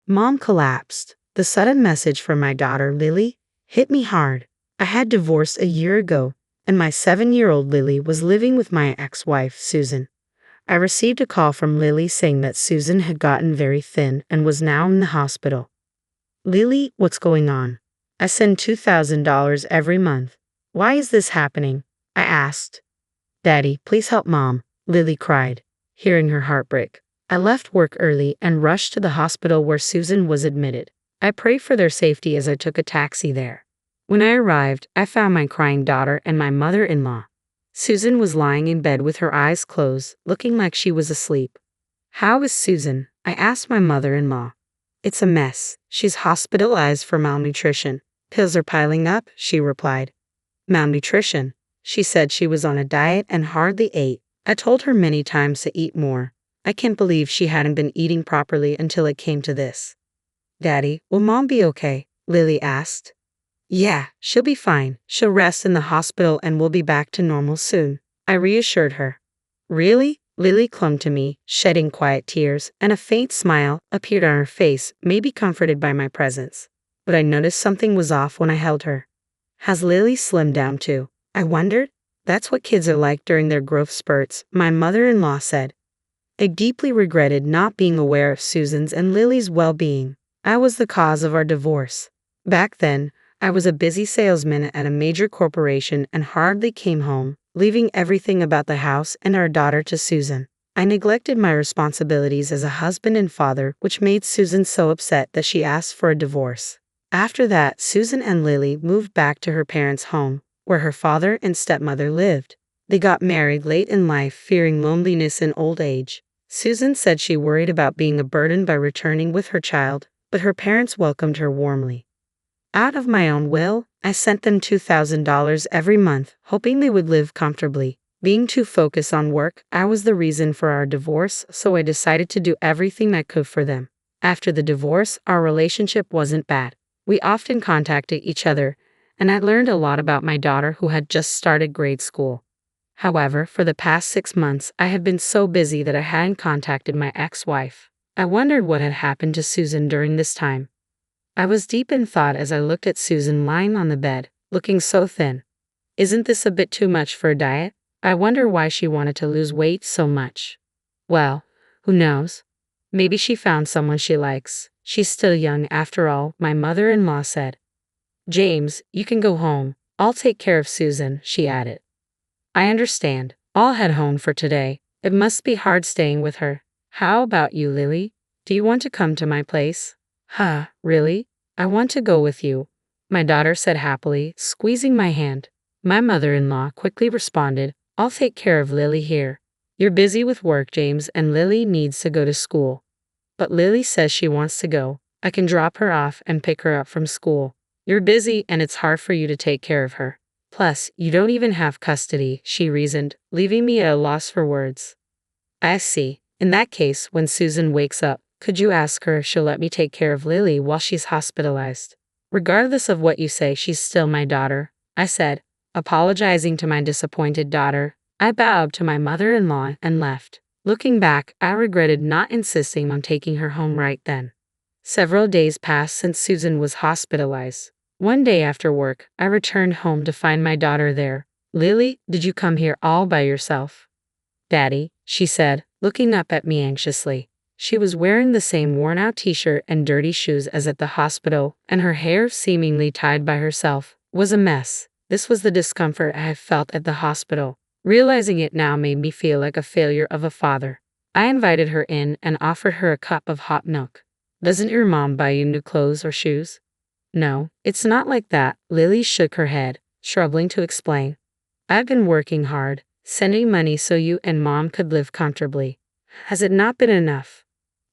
Mom collapsed. The sudden message from my daughter, Lily, hit me hard. I had divorced a year ago, and my 7-year-old Lily was living with my ex-wife, Susan. I received a call from Lily saying that Susan had gotten very thin and was now in the hospital. Lily, what's going on? I send $2,000 every month. Why is this happening? I asked. Daddy, please help Mom, Lily cried, hearing her heart break. I left work early and rushed to the hospital where Susan was admitted. I prayed for their safety as I took a taxi there. When I arrived, I found my crying daughter and my mother-in-law. Susan was lying in bed with her eyes closed, looking like she was asleep. How is Susan? I asked my mother-in-law. It's a mess. She's hospitalized for malnutrition. Pills are piling up, she replied. Malnutrition? She said she was on a diet and hardly ate. I told her many times to eat more. I can't believe she hadn't been eating properly until it came to this. Daddy, will Mom be okay? Lily asked. Yeah, she'll be fine. She'll rest in the hospital and we'll be back to normal soon, I reassured her. Really? Lily clung to me, shedding quiet tears, and a faint smile appeared on her face, maybe comforted by my presence. But I noticed something was off when I held her. Has Lily slimmed down too? I wondered. That's what kids are like during their growth spurts, my mother-in-law said. I deeply regretted not being aware of Susan's and Lily's well-being. I was the cause of our divorce. Back then, I was a busy salesman at a major corporation and hardly came home, leaving everything about the house and our daughter to Susan. I neglected my responsibilities as a husband and father, which made Susan so upset that she asked for a divorce. After that, Susan and Lily moved back to her parents' home, where her father and stepmother lived. They got married late in life, fearing loneliness in old age. Susan said she worried about being a burden by returning with her child, but her parents welcomed her warmly. Out of my own will, I sent them $2,000 every month, hoping they would live comfortably. Being too focused on work, I was the reason for our divorce, so I decided to do everything I could for them. After the divorce, our relationship wasn't bad. We often contacted each other, and I learned a lot about my daughter who had just started grade school. However, for the past 6 months, I had been so busy that I hadn't contacted my ex-wife. I wondered what had happened to Susan during this time. I was deep in thought as I looked at Susan lying on the bed, looking so thin. Isn't this a bit too much for a diet? I wonder why she wanted to lose weight so much. Well, who knows? Maybe she found someone she likes. She's still young after all, my mother-in-law said. James, you can go home. I'll take care of Susan, she added. I understand. I'll head home for today. It must be hard staying with her. How about you, Lily? Do you want to come to my place? Huh, really? I want to go with you, my daughter said happily, squeezing my hand. My mother-in-law quickly responded, I'll take care of Lily here. You're busy with work, James, and Lily needs to go to school. But Lily says she wants to go. I can drop her off and pick her up from school. You're busy and it's hard for you to take care of her. Plus, you don't even have custody, she reasoned, leaving me at a loss for words. I see. In that case, when Susan wakes up, could you ask her if she'll let me take care of Lily while she's hospitalized? Regardless of what you say, she's still my daughter, I said, apologizing to my disappointed daughter. I bowed to my mother-in-law and left. Looking back, I regretted not insisting on taking her home right then. Several days passed since Susan was hospitalized. One day after work, I returned home to find my daughter there. Lily, did you come here all by yourself? Daddy, she said, looking up at me anxiously. She was wearing the same worn-out t-shirt and dirty shoes as at the hospital, and her hair, seemingly tied by herself, was a mess. This was the discomfort I had felt at the hospital. Realizing it now made me feel like a failure of a father. I invited her in and offered her a cup of hot milk. Doesn't your mom buy you new clothes or shoes? No, it's not like that, Lily shook her head, struggling to explain. I've been working hard, sending money so you and Mom could live comfortably. Has it not been enough?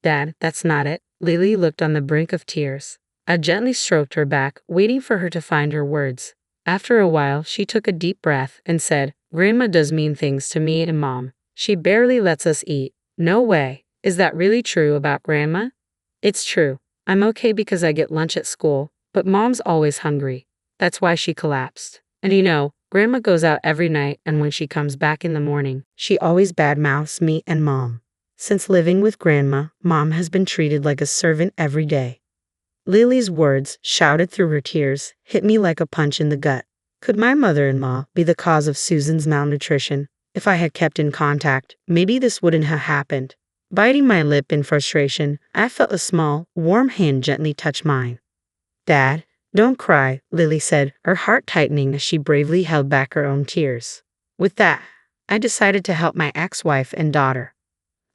Dad, that's not it. Lily looked on the brink of tears. I gently stroked her back, waiting for her to find her words. After a while, she took a deep breath and said, Grandma does mean things to me and Mom. She barely lets us eat. No way. Is that really true about Grandma? It's true. I'm okay because I get lunch at school, but Mom's always hungry. That's why she collapsed. And you know, Grandma goes out every night, and when she comes back in the morning, she always badmouths me and Mom. Since living with Grandma, Mom has been treated like a servant every day. Lily's words, shouted through her tears, hit me like a punch in the gut. Could my mother-in-law be the cause of Susan's malnutrition? If I had kept in contact, maybe this wouldn't have happened. Biting my lip in frustration, I felt a small, warm hand gently touch mine. Dad, don't cry, Lily said, her heart tightening as she bravely held back her own tears. With that, I decided to help my ex-wife and daughter.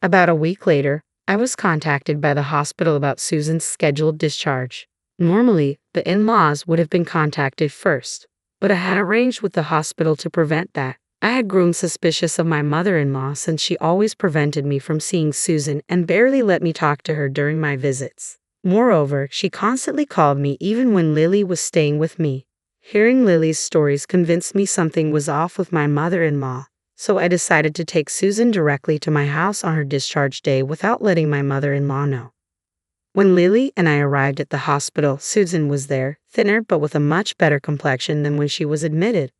About a week later, I was contacted by the hospital about Susan's scheduled discharge. Normally, the in-laws would have been contacted first, but I had arranged with the hospital to prevent that. I had grown suspicious of my mother-in-law since she always prevented me from seeing Susan and barely let me talk to her during my visits. Moreover, she constantly called me even when Lily was staying with me. Hearing Lily's stories convinced me something was off with my mother-in-law, so I decided to take Susan directly to my house on her discharge day without letting my mother-in-law know. When Lily and I arrived at the hospital, Susan was there, thinner but with a much better complexion than when she was admitted.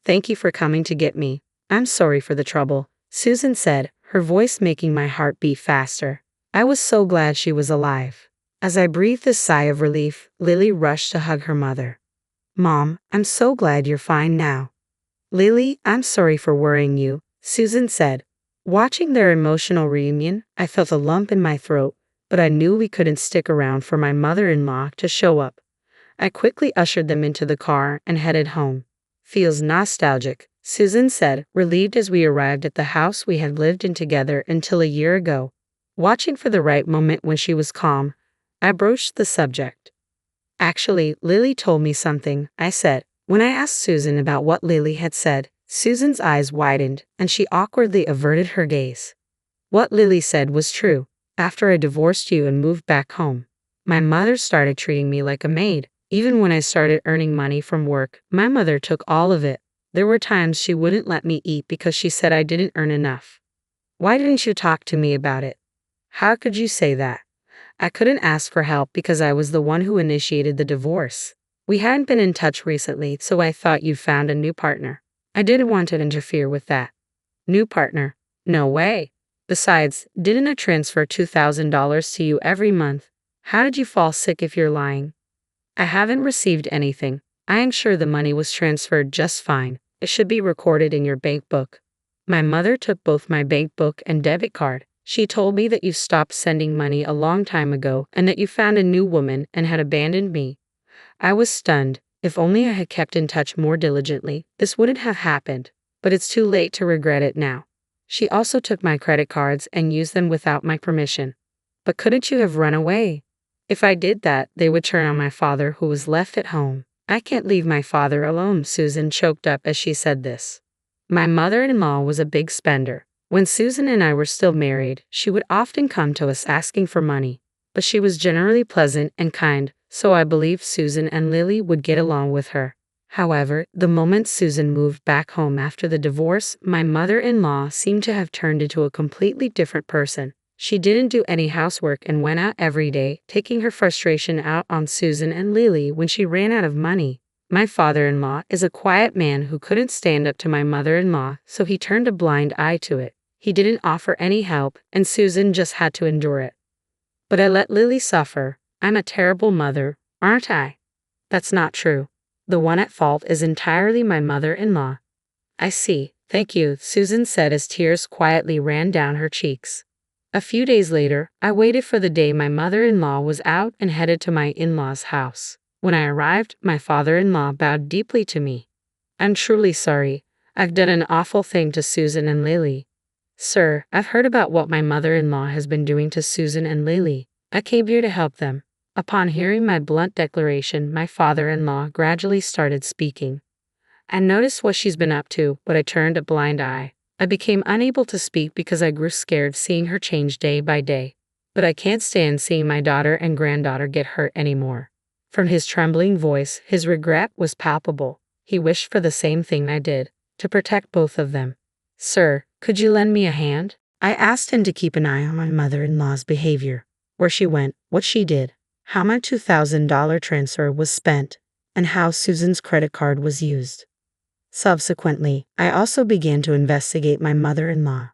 "Thank you for coming to get me. I'm sorry for the trouble," Susan said, her voice making my heart beat faster. I was so glad she was alive. As I breathed a sigh of relief, Lily rushed to hug her mother. "Mom, I'm so glad you're fine now." "Lily, I'm sorry for worrying you," Susan said. Watching their emotional reunion, I felt a lump in my throat, but I knew we couldn't stick around for my mother-in-law to show up. I quickly ushered them into the car and headed home. "Feels nostalgic," Susan said, relieved as we arrived at the house we had lived in together until a year ago. Watching for the right moment when she was calm, I broached the subject. "Actually, Lily told me something," I said. When I asked Susan about what Lily had said, Susan's eyes widened and she awkwardly averted her gaze. "What Lily said was true. After I divorced you and moved back home, my mother started treating me like a maid. Even when I started earning money from work, my mother took all of it. There were times she wouldn't let me eat because she said I didn't earn enough. Why didn't you talk to me about it?" "How could you say that?" "I couldn't ask for help because I was the one who initiated the divorce. We hadn't been in touch recently, so I thought you'd found a new partner. I didn't want to interfere with that." "New partner? No way. Besides, didn't I transfer $2,000 to you every month? How did you fall sick if you're lying?" "I haven't received anything. I am sure the money was transferred just fine. It should be recorded in your bank book." "My mother took both my bank book and debit card. She told me that you stopped sending money a long time ago and that you found a new woman and had abandoned me." I was stunned. If only I had kept in touch more diligently, this wouldn't have happened. But it's too late to regret it now. "She also took my credit cards and used them without my permission." "But couldn't you have run away?" "If I did that, they would turn on my father who was left at home." "I can't leave my father alone," Susan choked up as she said this. My mother-in-law was a big spender. When Susan and I were still married, she would often come to us asking for money. But she was generally pleasant and kind, so I believed Susan and Lily would get along with her. However, the moment Susan moved back home after the divorce, my mother-in-law seemed to have turned into a completely different person. She didn't do any housework and went out every day, taking her frustration out on Susan and Lily when she ran out of money. My father-in-law is a quiet man who couldn't stand up to my mother-in-law, so he turned a blind eye to it. He didn't offer any help, and Susan just had to endure it. But I let Lily suffer. I'm a terrible mother, aren't I? That's not true. The one at fault is entirely my mother-in-law. I see. Thank you, Susan said as tears quietly ran down her cheeks. A few days later, I waited for the day my mother-in-law was out and headed to my in-laws' house. When I arrived, my father-in-law bowed deeply to me. "I'm truly sorry. I've done an awful thing to Susan and Lily." "Sir, I've heard about what my mother-in-law has been doing to Susan and Lily. I came here to help them." Upon hearing my blunt declaration, my father-in-law gradually started speaking. "I noticed what she's been up to, but I turned a blind eye. I became unable to speak because I grew scared seeing her change day by day. But I can't stand seeing my daughter and granddaughter get hurt anymore." From his trembling voice, his regret was palpable. He wished for the same thing I did, to protect both of them. "Sir, could you lend me a hand?" I asked him to keep an eye on my mother-in-law's behavior, where she went, what she did, how my $2,000 transfer was spent, and how Susan's credit card was used. Subsequently, I also began to investigate my mother-in-law.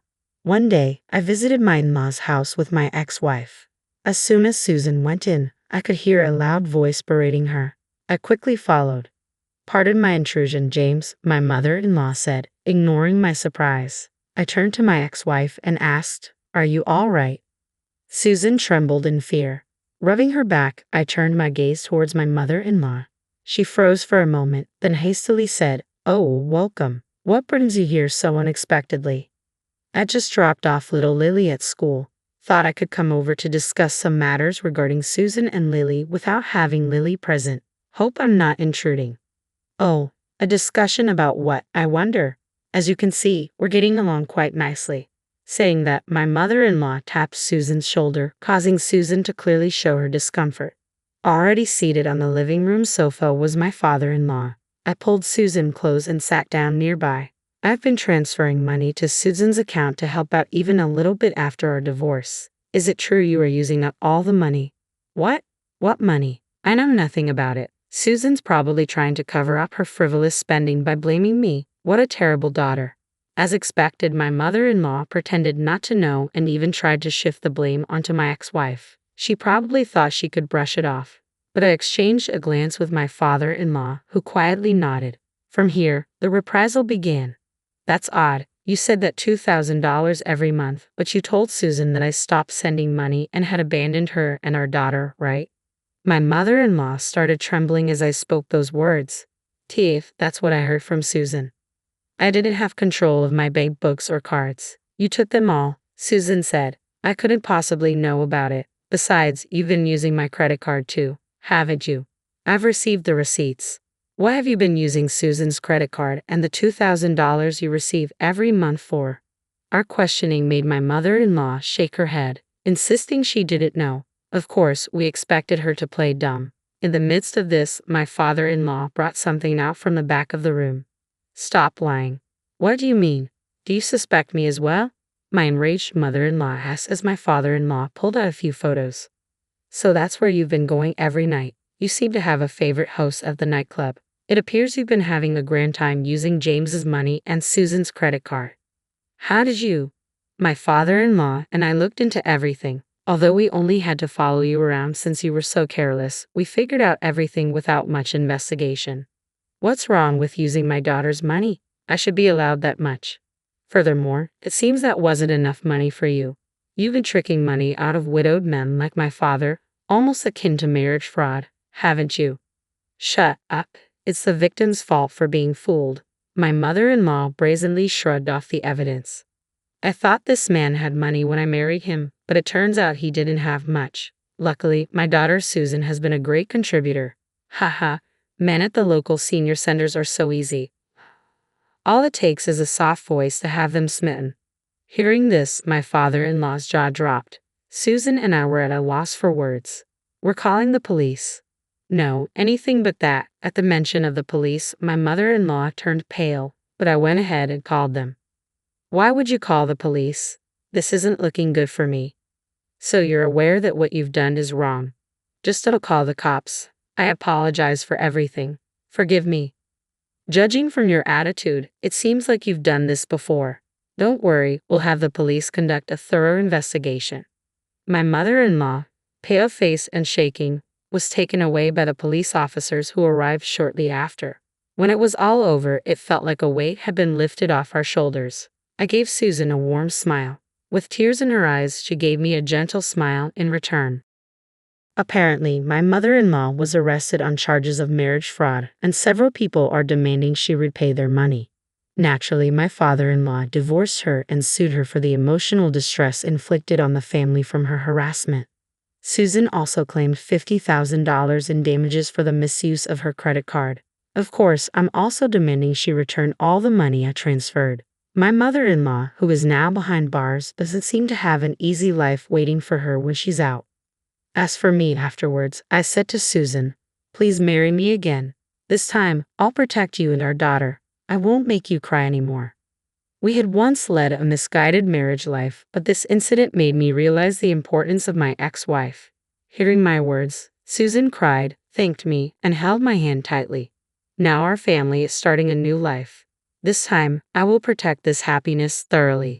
One day, I visited my in-laws' house with my ex-wife. As soon as Susan went in, I could hear a loud voice berating her. I quickly followed. "Pardon my intrusion, James," my mother-in-law said, ignoring my surprise. I turned to my ex-wife and asked, "Are you all right?" Susan trembled in fear. Rubbing her back, I turned my gaze towards my mother-in-law. She froze for a moment, then hastily said, "Oh, welcome. What brings you here so unexpectedly?" "I just dropped off little Lily at school. Thought I could come over to discuss some matters regarding Susan and Lily without having Lily present. Hope I'm not intruding." "Oh, a discussion about what, I wonder? As you can see, we're getting along quite nicely." Saying that, my mother-in-law tapped Susan's shoulder, causing Susan to clearly show her discomfort. Already seated on the living room sofa was my father-in-law. I pulled Susan close and sat down nearby. "I've been transferring money to Susan's account to help out even a little bit after our divorce. Is it true you are using up all the money?" "What? What money? I know nothing about it. Susan's probably trying to cover up her frivolous spending by blaming me. What a terrible daughter." As expected, my mother-in-law pretended not to know and even tried to shift the blame onto my ex-wife. She probably thought she could brush it off. But I exchanged a glance with my father-in-law, who quietly nodded. From here, the reprisal began. "That's odd. You said that $2,000 every month, but you told Susan that I stopped sending money and had abandoned her and our daughter, right?" My mother-in-law started trembling as I spoke those words. "Tiff, that's what I heard from Susan. I didn't have control of my bank books or cards. You took them all," Susan said. "I couldn't possibly know about it. Besides, you've been using my credit card too, haven't you?" "I've received the receipts." "What have you been using Susan's credit card and the $2,000 you receive every month for?" Our questioning made my mother-in-law shake her head, insisting she didn't know. Of course, we expected her to play dumb. In the midst of this, my father-in-law brought something out from the back of the room. "Stop lying." "What do you mean? Do you suspect me as well?" my enraged mother-in-law asked as my father-in-law pulled out a few photos. "So that's where you've been going every night. You seem to have a favorite host at the nightclub. It appears you've been having a grand time using James's money and Susan's credit card." "How did you?" My father-in-law and I looked into everything. Although we only had to follow you around since you were so careless, we figured out everything without much investigation. "What's wrong with using my daughter's money? I should be allowed that much. Furthermore, it seems that wasn't enough money for you. You've been tricking money out of widowed men like my father, almost akin to marriage fraud, haven't you?" "Shut up. It's the victim's fault for being fooled." My mother-in-law brazenly shrugged off the evidence. "I thought this man had money when I married him, but it turns out he didn't have much. Luckily, my daughter Susan has been a great contributor. Haha. Men at the local senior centers are so easy. All it takes is a soft voice to have them smitten." Hearing this, my father-in-law's jaw dropped. Susan and I were at a loss for words. "We're calling the police." "No, anything but that." At the mention of the police, my mother-in-law turned pale, but I went ahead and called them. "Why would you call the police? This isn't looking good for me." "So you're aware that what you've done is wrong?" "Just don't call the cops. I apologize for everything. Forgive me." "Judging from your attitude, it seems like you've done this before." "Don't worry, we'll have the police conduct a thorough investigation." My mother-in-law, pale faced and shaking, was taken away by the police officers who arrived shortly after. When it was all over, it felt like a weight had been lifted off our shoulders. I gave Susan a warm smile. With tears in her eyes, she gave me a gentle smile in return. Apparently, my mother-in-law was arrested on charges of marriage fraud, and several people are demanding she repay their money. Naturally, my father-in-law divorced her and sued her for the emotional distress inflicted on the family from her harassment. Susan also claimed $50,000 in damages for the misuse of her credit card. Of course, I'm also demanding she return all the money I transferred. My mother-in-law, who is now behind bars, doesn't seem to have an easy life waiting for her when she's out. As for me afterwards, I said to Susan, "Please marry me again. This time, I'll protect you and our daughter. I won't make you cry anymore." We had once led a misguided marriage life, but this incident made me realize the importance of my ex-wife. Hearing my words, Susan cried, thanked me, and held my hand tightly. Now our family is starting a new life. This time, I will protect this happiness thoroughly.